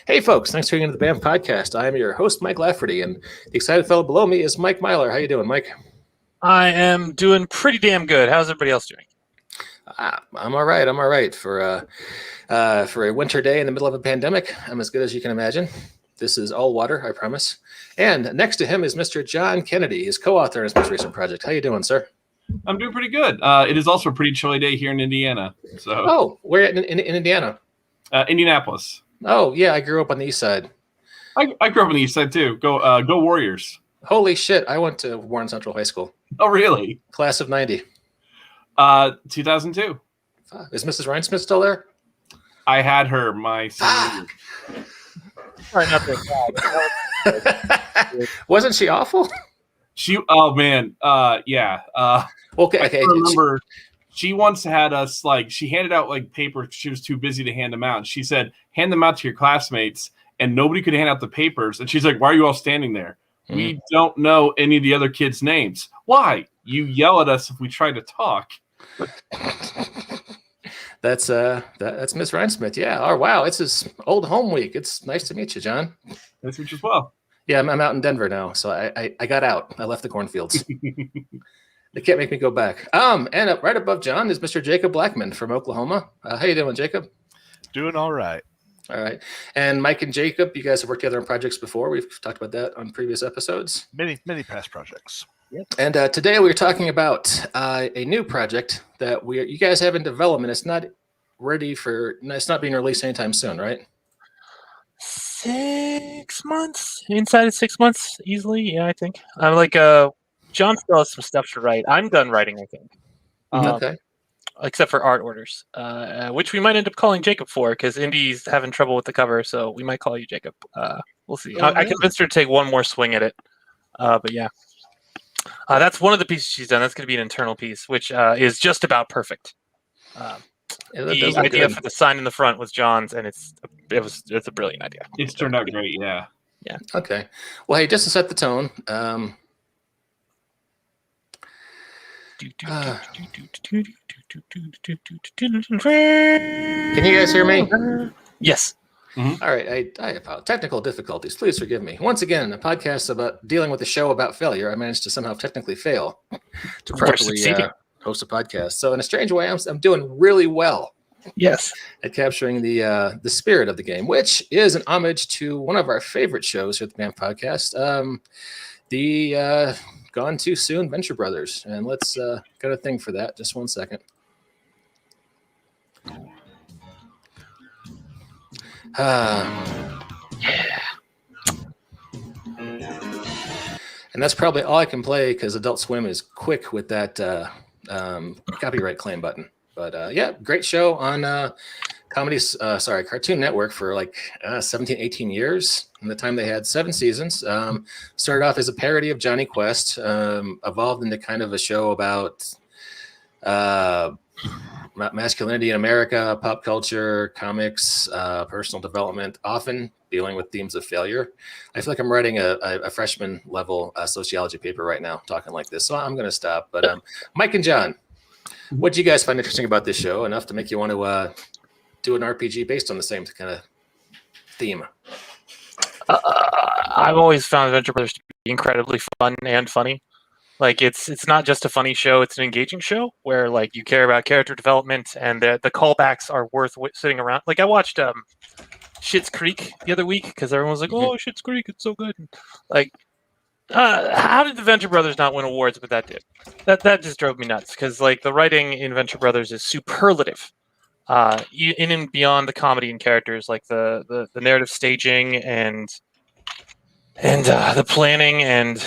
Hey, folks! Thanks for tuning into the BAM podcast. I am your host, Mike Lafferty, and the excited fellow below me is Mike Myler. How you doing, Mike? I am doing pretty damn good. How's everybody else doing? I'm all right. I'm all right for a winter day in the middle of a pandemic. I'm as good as you can imagine. This is all water, I promise. And next to him is Mr. John Kennedy, his co-author in his most recent project. How you doing, sir? I'm doing pretty good. It is also a pretty chilly day here in Indiana. Where in Indiana? Indianapolis. Oh, yeah, I grew up on the east side. I grew up on the east side, too. Go Warriors. Holy shit, I went to Warren Central High School. Oh, really? Class of 90. 2002. Is Mrs. Rhinesmith still there? I had her my senior year. Right, not that bad. Wasn't she awful? Yeah. Okay. I remember she once had us, she handed out, paper. She was too busy to hand them out. She said, hand them out to your classmates, and nobody could hand out the papers. And she's like, why are you all standing there? Mm-hmm. We don't know any of the other kids' names. Why? You yell at us if we try to talk. That's Miss Rhinesmith. Yeah. Oh, wow. It's his old home week. It's nice to meet you, John. Nice to meet you as well. Yeah, I'm out in Denver now, so I got out. I left the cornfields. They can't make me go back. And right above John is Mr. Jacob Blackman from Oklahoma. How you doing, Jacob? Doing all right. All right. And Mike and Jacob, you guys have worked together on projects before. We've talked about that on previous episodes. Many past projects. Yep. And today we're talking about a new project that you guys have in development. It's not being released anytime soon, right? 6 months? Inside of 6 months, easily. Yeah, I think. I'm John still has some stuff to write. I'm done writing, I think. Okay. Except for art orders, which we might end up calling Jacob for, because Indy's having trouble with the cover, so we might call you Jacob. We'll see. I convinced her to take one more swing at it. But yeah. That's one of the pieces she's done. That's going to be an internal piece, which is just about perfect. The idea for the sign in the front was John's, and it's a brilliant idea. It's turned out great, yeah. Yeah. Okay. Well, hey, just to set the tone. Can you guys hear me? Yes. Mm-hmm. All right. I have technical difficulties. Please forgive me. Once again, a podcast about dealing with a show about failure. I managed to somehow technically fail to properly host a podcast. So in a strange way, I'm doing really well. Yes. At capturing the spirit of the game, which is an homage to one of our favorite shows here at the BAM podcast, the Gone Too Soon Venture Brothers. And let's got a thing for that. Just 1 second. Yeah. And that's probably all I can play because Adult Swim is quick with that copyright claim button. But yeah, great show on Cartoon Network for 17, 18 years. And the time they had 7 seasons. Started off as a parody of Johnny Quest, evolved into kind of a show about masculinity in America, pop culture, comics, personal development, often dealing with themes of failure. I feel like I'm writing a freshman level sociology paper right now, talking like this. So I'm going to stop. But Mike and John, what did you guys find interesting about this show enough to make you want to do an RPG based on the same kind of theme? I've always found Venture Brothers to be incredibly fun and funny. It's not just a funny show; it's an engaging show where you care about character development, and the callbacks are worth sitting around. I watched Schitt's Creek the other week because everyone was like, "Oh, Schitt's Creek, it's so good." How did the Venture Brothers not win awards? But that did. That just drove me nuts because the writing in Venture Brothers is superlative, in and beyond the comedy and characters, the narrative staging and the planning and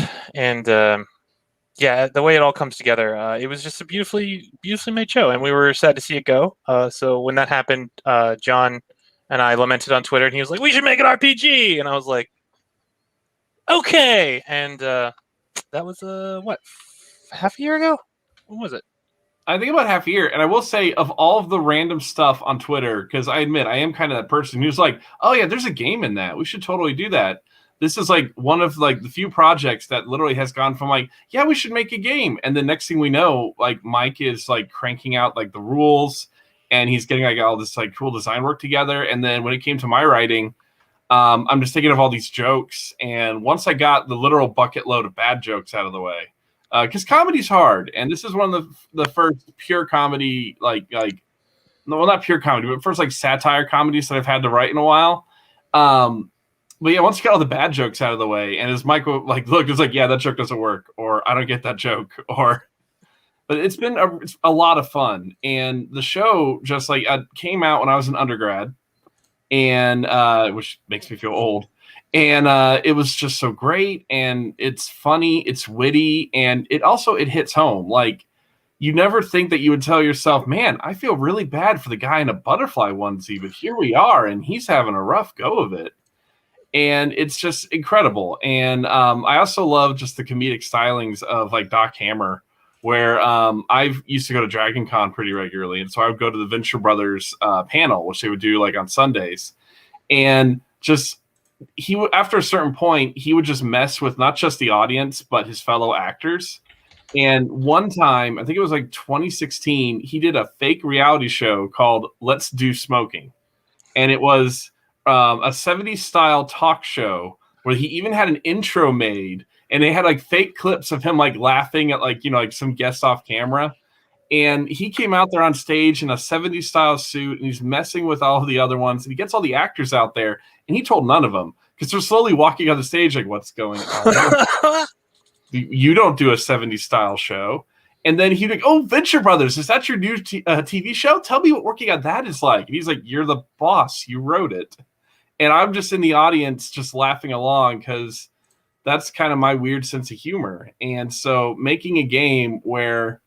yeah, the way it all comes together. It was just a beautifully made show, and we were sad to see it go. So when that happened, John and I lamented on Twitter, and he was like, "We should make an RPG," and I was like, "Okay." And that was half a year ago? When was it? I think about half a year, and I will say, of all of the random stuff on Twitter, because I admit I am kind of that person who's like, "Oh yeah, there's a game in that. We should totally do that." This is one of the few projects that literally has gone from yeah, we should make a game. And the next thing we know, Mike is cranking out the rules, and he's getting all this cool design work together. And then when it came to my writing, I'm just thinking of all these jokes. And once I got the literal bucket load of bad jokes out of the way, because comedy's hard, and this is one of the first pure comedy, no, well, not pure comedy, but first like satire comedies that I've had to write in a while. But yeah, once you get all the bad jokes out of the way, and as Michael like look, it's like, yeah, that joke doesn't work, or I don't get that joke, or. But it's been a lot of fun, and the show just like came out when I was an undergrad, and which makes me feel old. And it was just so great, and it's funny, it's witty, and it hits home. Like, you never think that you would tell yourself, man, I feel really bad for the guy in a butterfly onesie, but here we are, and he's having a rough go of it. And it's just incredible. And I also love just the comedic stylings of like Doc Hammer, where I've used to go to Dragon Con pretty regularly. And so I would go to the Venture Brothers panel, which they would do like on Sundays. And just after a certain point, he would just mess with not just the audience, but his fellow actors. And one time, I think it was like 2016, he did a fake reality show called Let's Do Smoking. And it was a 70s style talk show where he even had an intro made, and they had like fake clips of him like laughing at like, like some guests off camera. And he came out there on stage in a 70s style suit, and he's messing with all of the other ones, and he gets all the actors out there, and he told none of them because they're slowly walking on the stage like, what's going on? You don't do a 70s style show. And then he'd like, oh, Venture Brothers, is that your new TV show? Tell me what working on that is like. And he's like, you're the boss. You wrote it. And I'm just in the audience just laughing along because that's kind of my weird sense of humor. And so making a game where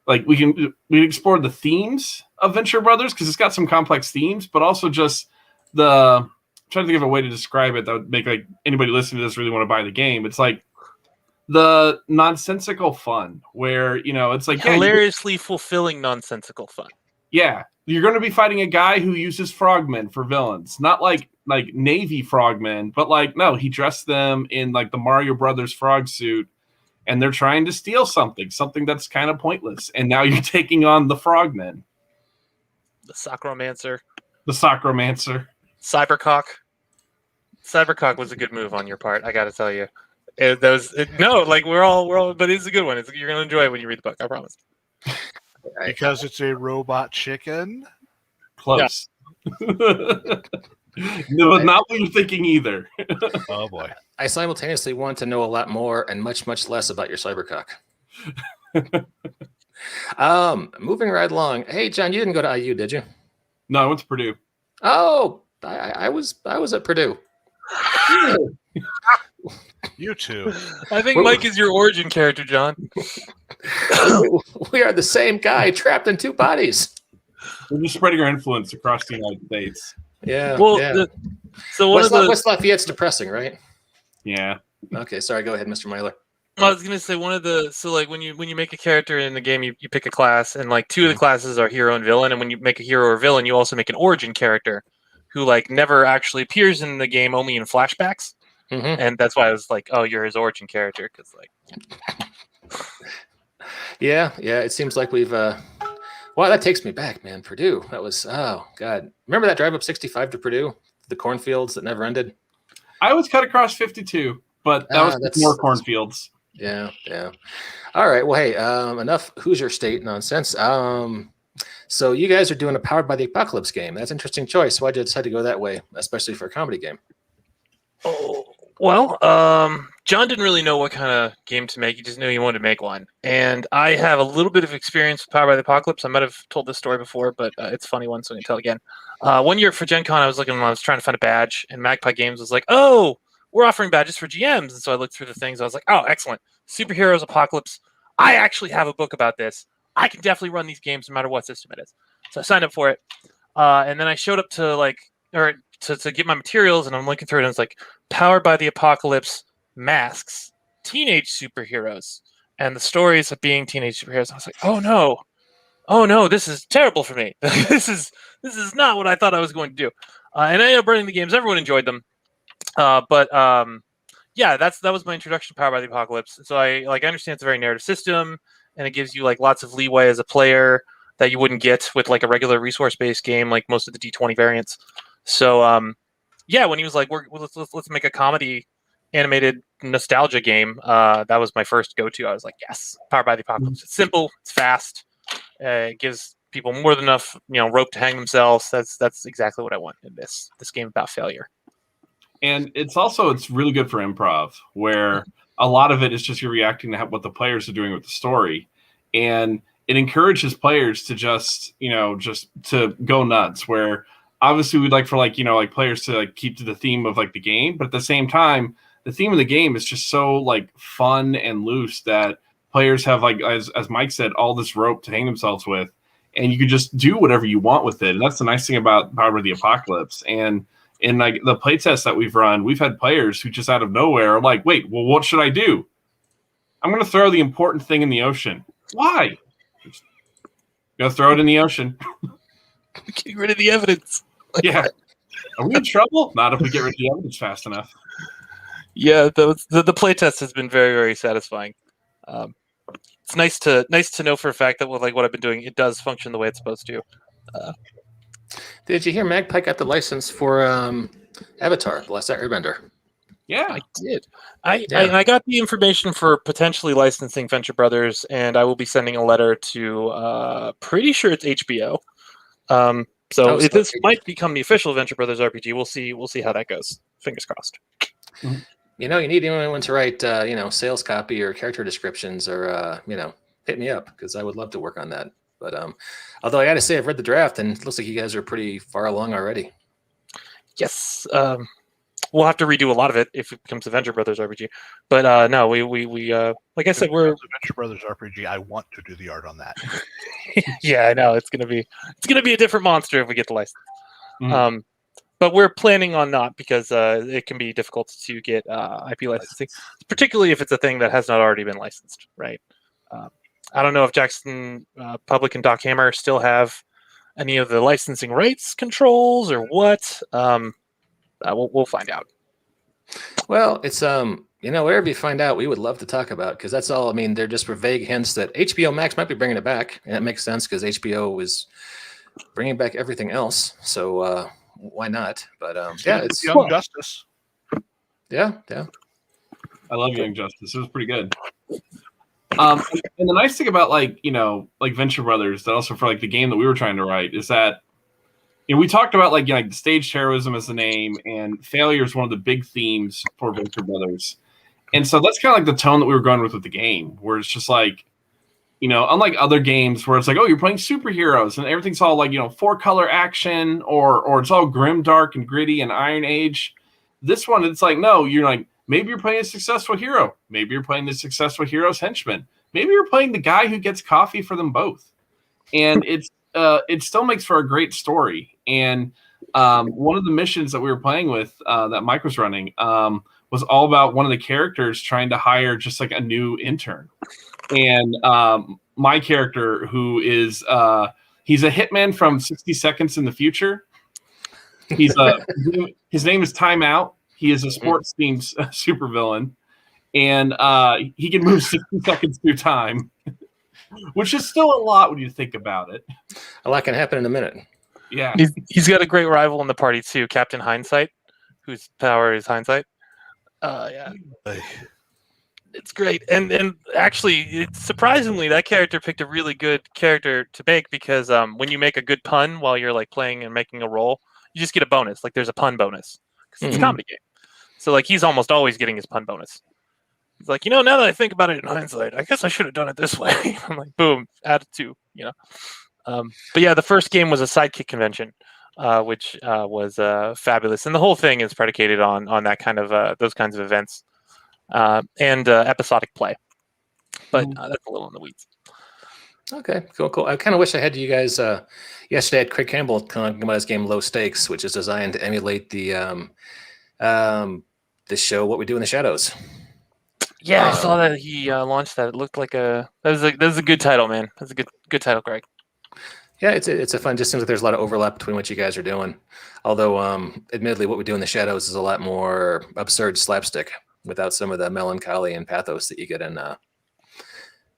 like we explore the themes of Venture Brothers because it's got some complex themes, but also just I'm trying to think of a way to describe it that would make like anybody listening to this really want to buy the game. It's like the nonsensical fun where, it's like hilariously fulfilling nonsensical fun. Yeah. You're going to be fighting a guy who uses frogmen for villains, not like Navy frogmen, but like, no, he dressed them in like the Mario Brothers frog suit, and they're trying to steal something that's kind of pointless. And now you're taking on the frogmen. The Sockromancer. Cybercock. Cybercock was a good move on your part, I got to tell you. We're all, but it's a good one. You're going to enjoy it when you read the book, I promise. Because it's a robot chicken? Close. Yeah. No, not what you're thinking either. Oh, boy. I simultaneously want to know a lot more and much, much less about your Cybercock. Moving right along. Hey, John, you didn't go to IU, did you? No, I went to Purdue. Oh, I was at Purdue. You too. I think Mike is your origin character, John. We are the same guy trapped in two bodies. We're just spreading our influence across the United States. Yeah. Well, yeah. West Lafayette's depressing, right? Yeah. Okay, sorry. Go ahead, Mr. Myler. I was gonna say when you make a character in the game, you pick a class, and like two of the classes are hero and villain, and when you make a hero or villain, you also make an origin character who like never actually appears in the game, only in flashbacks. Mm-hmm. And that's why I was like, oh, you're his origin character, because like. Yeah. It seems like we've. Wow, that takes me back, man. Purdue. That was, oh God. Remember that drive up 65 to Purdue, the cornfields that never ended. I was cut across 52, but that was more cornfields. Yeah. All right. Well, hey, enough Hoosier State nonsense. So you guys are doing a Powered by the Apocalypse game. That's an interesting choice. Why did you decide to go that way, especially for a comedy game? Oh, well, John didn't really know what kind of game to make. He just knew he wanted to make one. And I have a little bit of experience with Powered by the Apocalypse. I might have told this story before, but it's a funny one, so I'm going to tell it again. 1 year for Gen Con, I was trying to find a badge, and Magpie Games was like, oh, we're offering badges for GMs. And so I looked through the things. I was like, oh, excellent. Superheroes Apocalypse. I actually have a book about this. I can definitely run these games no matter what system it is. So I signed up for it. And then I showed up to to get my materials, and I'm looking through it, and it's like Powered by the Apocalypse masks teenage superheroes, and the stories of being teenage superheroes. I was like, oh no, this is terrible for me. this is not what I thought I was going to do. And I ended up running the games. Everyone enjoyed them, but yeah, that was my introduction to Powered by the Apocalypse. So I understand it's a very narrative system, and it gives you like lots of leeway as a player that you wouldn't get with like a regular resource-based game, like most of the D20 variants. So yeah, when he was like, let's make a comedy animated nostalgia game, that was my first go-to. I was like, yes, Powered by the Apocalypse. It's simple, it's fast, it gives people more than enough rope to hang themselves. That's exactly what I want in this game about failure. And it's really good for improv, where a lot of it is just you're reacting to what the players are doing with the story, and it encourages players to just to go nuts. Where obviously we'd like for players to keep to the theme of the game, but at the same time, the theme of the game is just so fun and loose that players have as Mike said, all this rope to hang themselves with, and you can just do whatever you want with it. And that's the nice thing about Power of the Apocalypse. And in the playtests that we've run, we've had players who just out of nowhere are like, wait, well, what should I do? I'm going to throw the important thing in the ocean. Why? Go throw it in the ocean. Getting rid of the evidence. Yeah. Are we in trouble? Not if we get rid of the evidence fast enough. Yeah, the playtest has been very, very satisfying. It's nice to know for a fact that with what I've been doing, it does function the way it's supposed to. Did you hear Magpie got the license for Avatar: The Last Airbender? Yeah, I did. I got the information for potentially licensing Venture Brothers, and I will be sending a letter to pretty sure it's HBO. So this might become the official Venture Brothers RPG. We'll see how that goes. Fingers crossed. Mm-hmm. You need anyone to write sales copy or character descriptions, or hit me up, because I would love to work on that. But although I got to say, I've read the draft, and it looks like you guys are pretty far along already. Yes, we'll have to redo a lot of it if it becomes a Venture Brothers RPG. But no, we like I said, we're Venture Brothers RPG. I want to do the art on that. yeah, I know it's gonna be a different monster if we get the license. Mm-hmm. But we're planning on not, because it can be difficult to get IP licensing, particularly if it's a thing that has not already been licensed, right? I don't know if Jackson Public and Doc Hammer still have any of the licensing rights controls or what. We'll find out. Well, it's wherever you find out, we would love to talk about, because that's all. I mean, they're just for vague hints that HBO Max might be bringing it back, and that makes sense because HBO was bringing back everything else. So why not? But yeah, it's Young Justice. Yeah. I love Young Justice. It was pretty good. And the nice thing about Venture Brothers, that also for the game that we were trying to write, is that we talked about Staged Heroism as the name, and failure is one of the big themes for Venture Brothers. And so that's kind of the tone that we were going with the game, where it's just unlike other games where it's oh, you're playing superheroes and everything's all 4-color action, or it's all grim, dark, and gritty and Iron Age. This one, it's no, you're maybe you're playing a successful hero. Maybe you're playing the successful hero's henchman. Maybe you're playing the guy who gets coffee for them both. And it still makes for a great story. And one of the missions that we were playing with, that Mike was running, was all about one of the characters trying to hire just a new intern. And my character, who is he's a hitman from 60 Seconds in the Future. His name is Time Out. He is a sports team supervillain, and he can move 60 seconds through time, which is still a lot when you think about it. A lot can happen in a minute. Yeah, he's got a great rival in the party too, Captain Hindsight, whose power is hindsight. Yeah, it's great, and actually, surprisingly, that character picked a really good character to make, because when you make a good pun while you're playing and making a roll, you just get a bonus. There's a pun bonus because it's a comedy game. So he's almost always getting his pun bonus. He's now that I think about it in hindsight, I guess I should have done it this way. I'm boom, add 2. But yeah, the first game was a sidekick convention, which was fabulous, and the whole thing is predicated on that kind of those kinds of events and episodic play. But that's a little in the weeds. Okay, cool. I kind of wish I had you guys. Yesterday, I had Craig Campbell talking about his game Low Stakes, which is designed to emulate the show What We Do in the Shadows. Yeah, I saw that he launched that. It looked like that was a good title, man. That's a good title, Greg. Yeah, it's a fun. Just seems like there's a lot of overlap between what you guys are doing. Although, admittedly, What We Do in the Shadows is a lot more absurd slapstick without some of the melancholy and pathos that you get in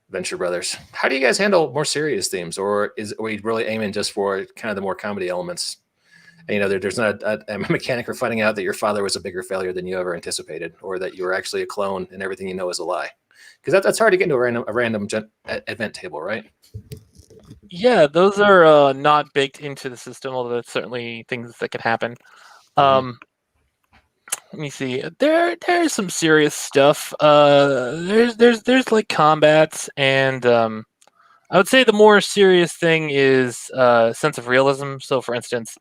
Venture Brothers. How do you guys handle more serious themes, or are we really aiming just for kind of the more comedy elements? there's not a mechanic for finding out that your father was a bigger failure than you ever anticipated, or that you were actually a clone and everything you know is a lie. Because that's hard to get into a random event table, right? Yeah, those are not baked into the system, although that's certainly things that could happen. Let me see. There's some serious stuff. There's like combats, and I would say the more serious thing is sense of realism. So, for instance,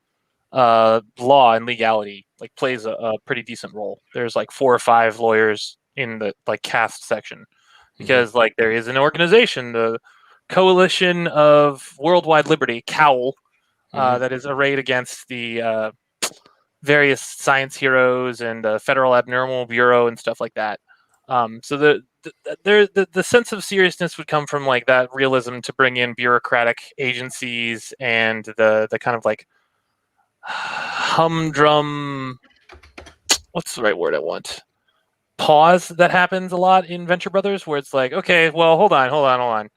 law and legality like plays a pretty decent role. There's like 4 or 5 lawyers in the like cast section because like there is an organization, the Coalition of Worldwide Liberty, COWL, that is arrayed against the various science heroes and the Federal Abnormal Bureau and stuff like that. So the sense of seriousness would come from like that realism to bring in bureaucratic agencies and the kind of like humdrum. What's the right word I want? Pause that happens a lot in Venture Brothers, where it's like, okay, well, hold on.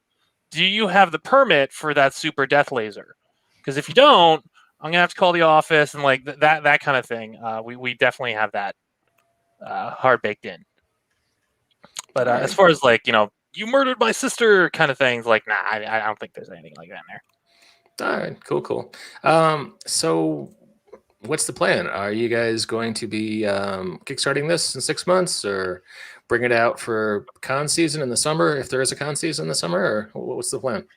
Do you have the permit for that super death laser? Because if you don't, I'm gonna have to call the office and like that kind of thing. We definitely have that hard baked in. But as far as like you murdered my sister kind of things, like nah, I don't think there's anything like that in there. All right, cool. So what's the plan? Are you guys going to be kickstarting this in 6 months, or bring it out for con season in the summer if there is a con season in the summer, or what's the plan?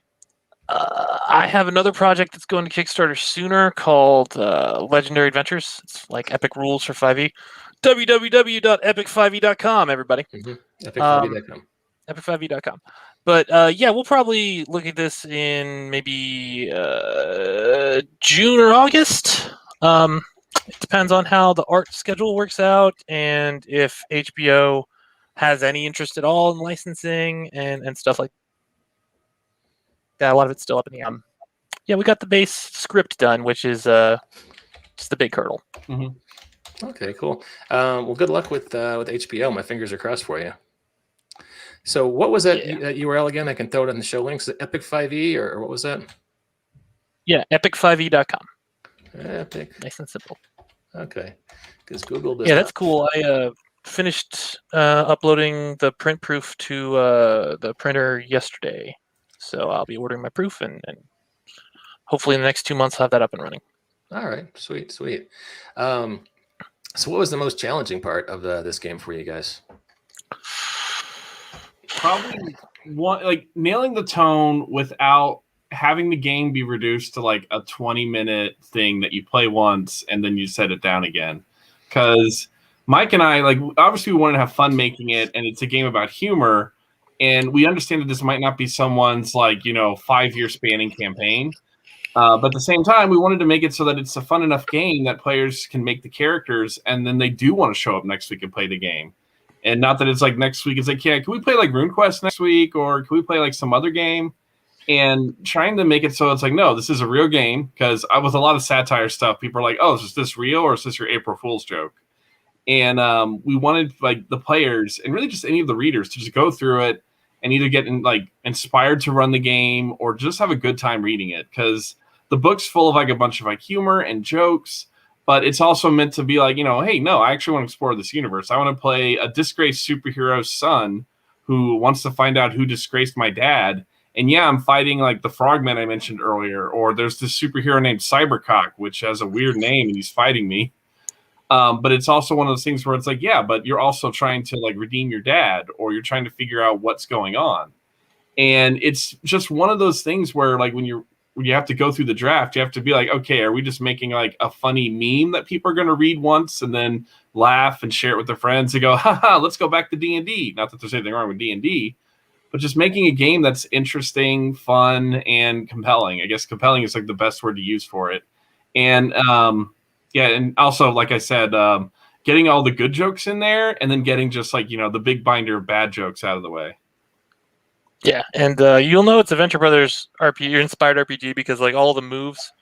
I have another project that's going to Kickstarter sooner called Legendary Adventures. It's like Epic Rules for 5e. www.epic5e.com, everybody. Epic5e.com. Epic5e.com. But yeah, we'll probably look at this in maybe June or August. It depends on how the art schedule works out and if HBO has any interest at all in licensing and stuff like that. A lot of it's still up in the yeah, we got the base script done, which is just the big hurdle. Okay, cool. Well, good luck with HBO. My fingers are crossed for you. So what was that URL again? I can throw it in the show links. Epic 5e or what was that? Yeah, epic5e.com. Epic. Nice and simple. Okay. Because Google does. Yeah, that's cool. I finished uploading the print proof to the printer yesterday. So I'll be ordering my proof and hopefully in the next 2 months I'll have that up and running. All right. Sweet. So what was the most challenging part of this game for you guys? Probably like nailing the tone without having the game be reduced to like a 20-minute thing that you play once and then you set it down again. Because Mike and I, like, obviously we want to have fun making it, and it's a game about humor. And we understand that this might not be someone's 5-year spanning campaign. But at the same time, we wanted to make it so that it's a fun enough game that players can make the characters, and then they do want to show up next week and play the game. And not that it's like next week, it's like, yeah, can we play like RuneQuest next week, or can we play like some other game? And trying to make it so it's like, no, this is a real game. Because with a lot of satire stuff, people are like, oh, is this real, or is this your April Fool's joke? And we wanted like the players and really just any of the readers to just go through it and either get inspired to run the game or just have a good time reading it, because the book's full of like a bunch of like humor and jokes, but it's also meant to be like, hey, no, I actually want to explore this universe. I want to play a disgraced superhero's son who wants to find out who disgraced my dad. And yeah, I'm fighting like the frogmen I mentioned earlier, or there's this superhero named Cybercock, which has a weird name and he's fighting me. But it's also one of those things where it's like, yeah, but you're also trying to like redeem your dad, or you're trying to figure out what's going on. And it's just one of those things where like when you have to go through the draft, you have to be like, okay, are we just making like a funny meme that people are going to read once and then laugh and share it with their friends and go, haha, let's go back to D&D. Not that there's anything wrong with D&D, but just making a game that's interesting, fun, and compelling. I guess compelling is like the best word to use for it. And yeah, and also, like I said, getting all the good jokes in there and then getting just like, the big binder of bad jokes out of the way. Yeah, and you'll know it's a Venture Brothers inspired RPG because like all the moves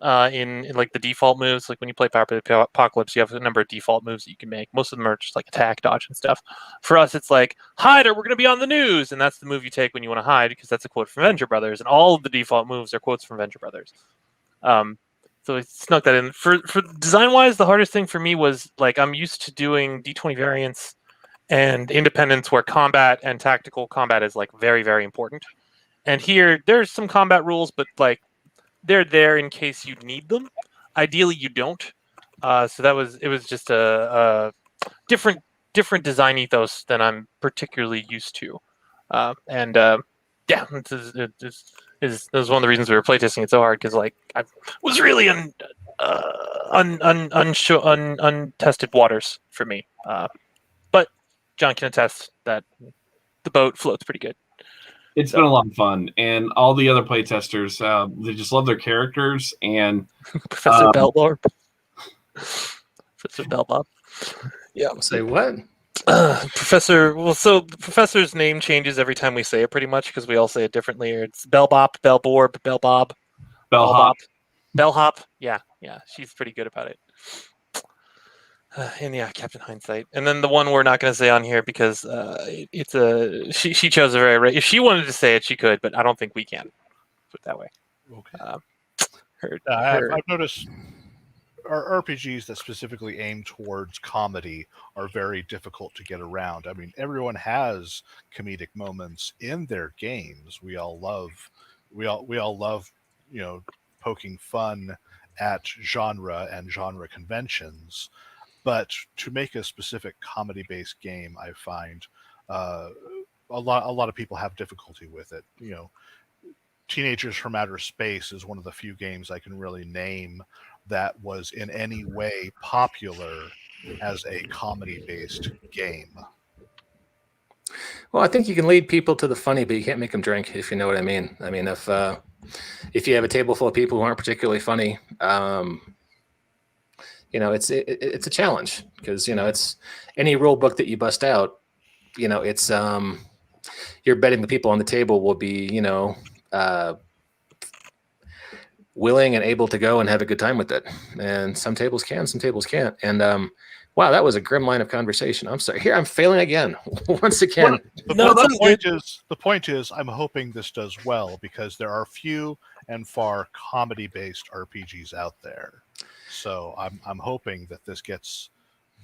in like the default moves, like when you play Power Play Apocalypse, you have a number of default moves that you can make. Most of them are just like attack, dodge, and stuff. For us, it's like, hide or we're going to be on the news, and that's the move you take when you want to hide because that's a quote from Venture Brothers, and all of the default moves are quotes from Venture Brothers. So I snuck that in. For design wise, the hardest thing for me was like I'm used to doing D20 variants and independence where combat and tactical combat is like very, very important. And here there's some combat rules, but like they're there in case you need them. Ideally, you don't. So it was just a different design ethos than I'm particularly used to. Yeah, this is one of the reasons we were playtesting it so hard because like I was really untested waters for me. But John can attest that the boat floats pretty good. It's been a lot of fun, and all the other playtesters, they just love their characters. And Professor Belbob. Professor Belbob. Yeah. Say what? Professor. Well, so the professor's name changes every time we say it, pretty much, because we all say it differently. It's Bellbop, Bellborb, Bellbob, Bellhop. Bellhop. Yeah, she's pretty good about it. And yeah, Captain Hindsight. And then the one we're not going to say on here because it's a she chose a very if she wanted to say it, she could, but I don't think we can. Put it that way. Okay. I've noticed our RPGs that specifically aim towards comedy are very difficult to get around. I mean, everyone has comedic moments in their games. We all love, poking fun at genre and genre conventions. But to make a specific comedy-based game, I find a lot of people have difficulty with it. Teenagers from Outer Space is one of the few games I can really name that was in any way popular as a comedy-based game. Well, I think you can lead people to the funny, but you can't make them drink, if you know what I mean. I mean, if you have a table full of people who aren't particularly funny, it's a challenge because it's any rule book that you bust out. It's you're betting the people on the table will be willing and able to go and have a good time with it. And some tables can, some tables can't. And wow, that was a grim line of conversation. I'm sorry. Here I'm failing again once again. The point is, I'm hoping this does well because there are few and far comedy-based RPGs out there. So I'm hoping that this gets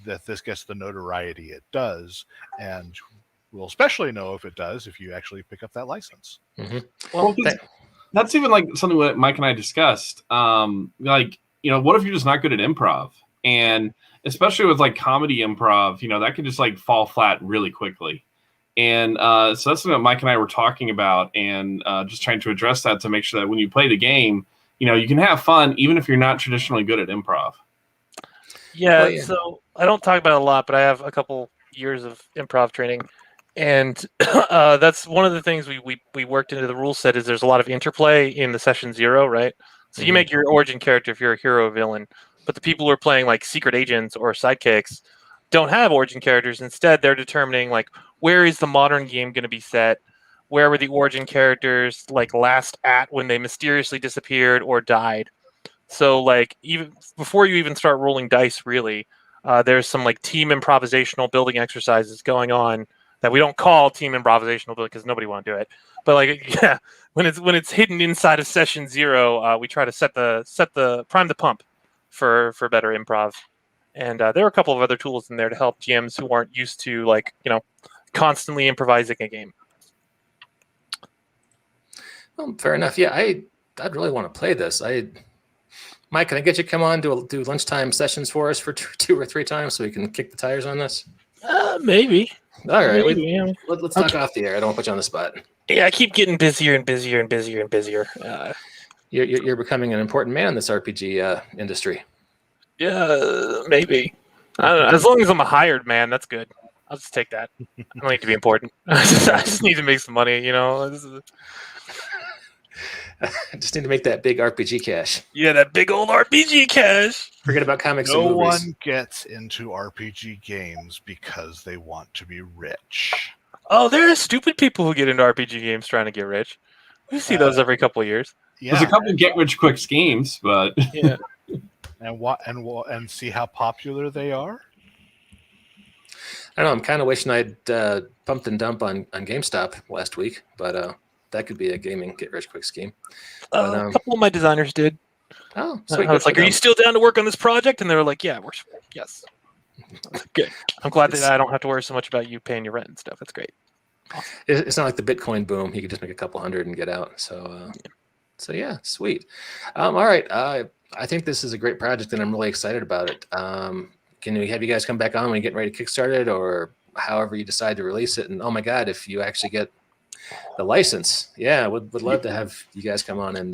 the notoriety it does, and we'll especially know if it does if you actually pick up that license. Mm-hmm. Well, that's even like something that Mike and I discussed. What if you're just not good at improv? And especially with like comedy improv, that could just like fall flat really quickly. And so that's something that Mike and I were talking about, and just trying to address that to make sure that when you play the game, you can have fun even if you're not traditionally good at improv. Yeah, so I don't talk about it a lot, but I have a couple years of improv training. And that's one of the things we worked into the rule set is there's a lot of interplay in the session 0, right? So you make your origin character if you're a hero or villain, but the people who are playing like secret agents or sidekicks don't have origin characters. Instead, they're determining like where is the modern game going to be set? Where were the origin characters like last at when they mysteriously disappeared or died? So like even before you even start rolling dice, really, there's some like team improvisational building exercises going on that we don't call team improvisational because nobody want to do it. But like, yeah, when it's hidden inside of session 0, we try to set the prime the pump for better improv. And there are a couple of other tools in there to help GMs who aren't used to constantly improvising a game. Well, fair enough. Yeah, I'd really want to play this. Mike, can I get you to come on do lunchtime sessions for us for 2 or 3 times so we can kick the tires on this? Maybe. All right, Maybe. let's talk off the air. I don't want to put you on the spot. Yeah, I keep getting busier and busier and busier and busier. You're becoming an important man in this RPG industry. Yeah, maybe. I don't know. As long as I'm a hired man, that's good. I'll just take that. I don't need to be important. I just need to make some money, I just need to make that big RPG cash. Yeah, that big old RPG cash. Forget about comics and movies. No movies. one gets into RPG games because they want to be rich. Oh, there are stupid people who get into RPG games trying to get rich. We see those every couple of years. Yeah. There's a couple of get-rich-quick schemes, but... Yeah. And see how popular they are? I don't know. I'm kind of wishing I'd pumped and dump on GameStop last week, but that could be a gaming get-rich-quick scheme. A couple of my designers did. Oh, I sweet. was like, "Are you still down to work on this project?" And they were like, "Yeah, we're yes." Good. I'm glad that I don't have to worry so much about you paying your rent and stuff. That's great. It's not like the Bitcoin boom. You could just make a couple hundred and get out. So yeah, sweet. All right. I think this is a great project, and I'm really excited about it. Can we have you guys come back on when you get ready to kickstart it, or however you decide to release it? And oh my God, if you actually get the license, yeah, would love to have you guys come on and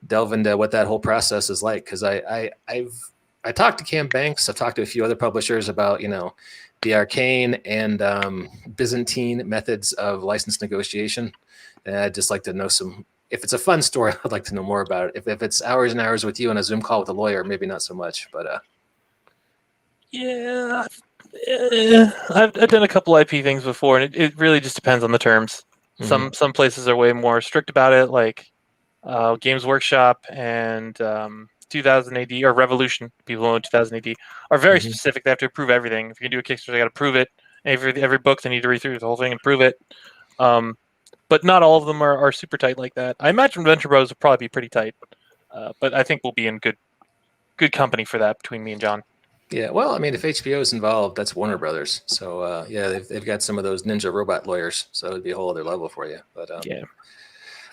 delve into what that whole process is like. Because I talked to Cam Banks. I've talked to a few other publishers about the arcane and Byzantine methods of license negotiation. And I'd just like to know if it's a fun story, I'd like to know more about it. If it's hours and hours with you on a Zoom call with a lawyer, maybe not so much, but yeah, I've done a couple IP things before, and it really just depends on the terms. Mhm. Some places are way more strict about it, like Games Workshop and 2000 AD or Revolution. People who own 2000 AD are very Mhm. specific. They have to approve everything. If you can do a Kickstarter, they got to prove it. Every book, they need to read through the whole thing and prove it. But not all of them are super tight like that. I imagine Venture Bros will probably be pretty tight, but I think we'll be in good company for that between me and John. Yeah, well, I mean, if HBO is involved, that's Warner Brothers. So yeah, they've got some of those ninja robot lawyers, so it'd be a whole other level for you. But Yeah.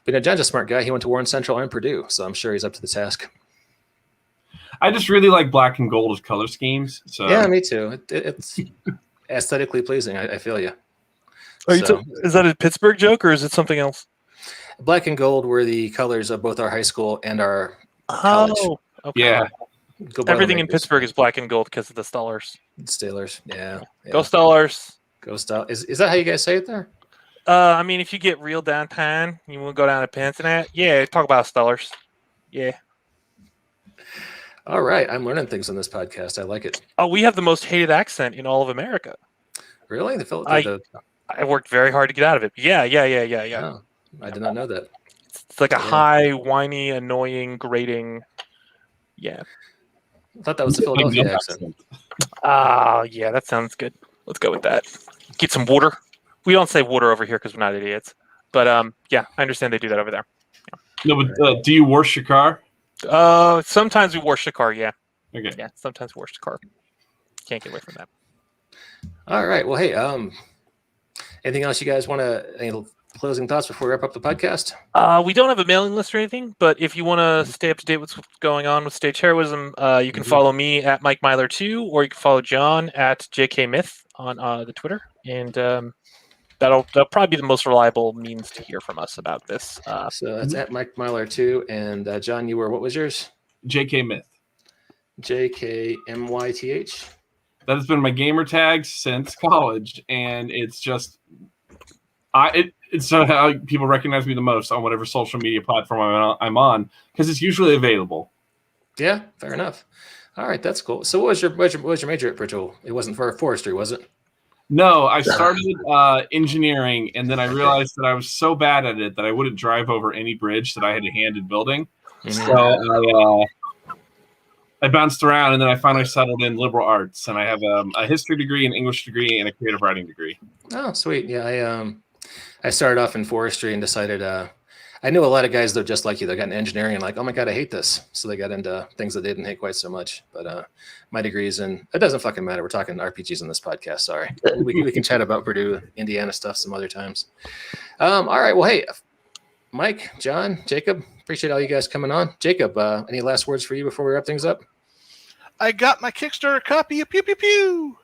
but John's a smart guy. He went to Warren Central and Purdue, so I'm sure he's up to the task. I just really like black and gold as color schemes. So Yeah, me too. It's aesthetically pleasing. I feel you. Is that a Pittsburgh joke or is it something else? Black and gold were the colors of both our high school and our college. Oh, okay. yeah, Go Everything in Boilermakers. Pittsburgh is black and gold because of the Steelers. Steelers. Yeah. Go Steelers. Go style. Is that how you guys say it there? I mean, if you get real downtown, you want to go down to Pensacola, yeah, talk about Steelers. Yeah. All right. I'm learning things on this podcast. I like it. Oh, we have the most hated accent in all of America. Really? I worked very hard to get out of it. Yeah. Oh, I did not know that. It's like a high, whiny, annoying, grating. Yeah. I thought that was the Philadelphia accent. Yeah, that sounds good. Let's go with that. Get some water. We don't say water over here because we're not idiots. But yeah, I understand they do that over there. no, but do you wash your car? Sometimes we wash the car. Yeah. Okay. Yeah. Sometimes we wash the car. Can't get away from that. All right. Well, hey, anything else you guys want any closing thoughts before we wrap up the podcast? We don't have a mailing list or anything, but if you want to stay up to date with what's going on with Staged Heroism, you can follow me at Mike Myler 2, or you can follow John at JK Myth on the Twitter, and that'll probably be the most reliable means to hear from us about this. So that's at Mike Myler 2, and John, what was yours? JK Myth. JKMYTH. That has been my gamer tag since college, and it's just it's how people recognize me the most on whatever social media platform I'm on, because it's usually available. Yeah, fair enough. All right, that's cool. So what was your major at Bridgeville? It wasn't for forestry, was it? No, I started engineering, and then I realized that I was so bad at it that I wouldn't drive over any bridge that I had a hand in building. So I bounced around, and then I finally settled in liberal arts, and I have a history degree, an English degree, and a creative writing degree. Oh, sweet. Yeah, I started off in forestry and decided I knew a lot of guys that were just like you. They got into engineering and like, oh my God, I hate this. So they got into things that they didn't hate quite so much. But my degree's in, it doesn't fucking matter. We're talking RPGs on this podcast. Sorry. We can chat about Purdue, Indiana stuff some other times. All right. Well, hey, Mike, John, Jacob, appreciate all you guys coming on. Jacob, any last words for you before we wrap things up? I got my Kickstarter copy of Pew Pew Pew.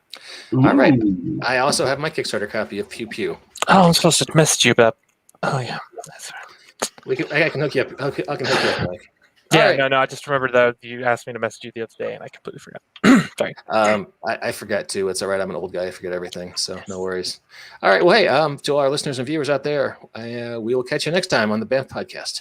All right. I also have my Kickstarter copy of Pew Pew. Oh, I'm supposed to message you about. Oh yeah, that's right. I can hook you up. I can hook you up, Mike. Yeah, right. no. I just remembered that you asked me to message you the other day, and I completely forgot. Sorry. I forgot too. It's all right. I'm an old guy. I forget everything, so no worries. All right. Well, hey, to all our listeners and viewers out there, we will catch you next time on the BAMF podcast.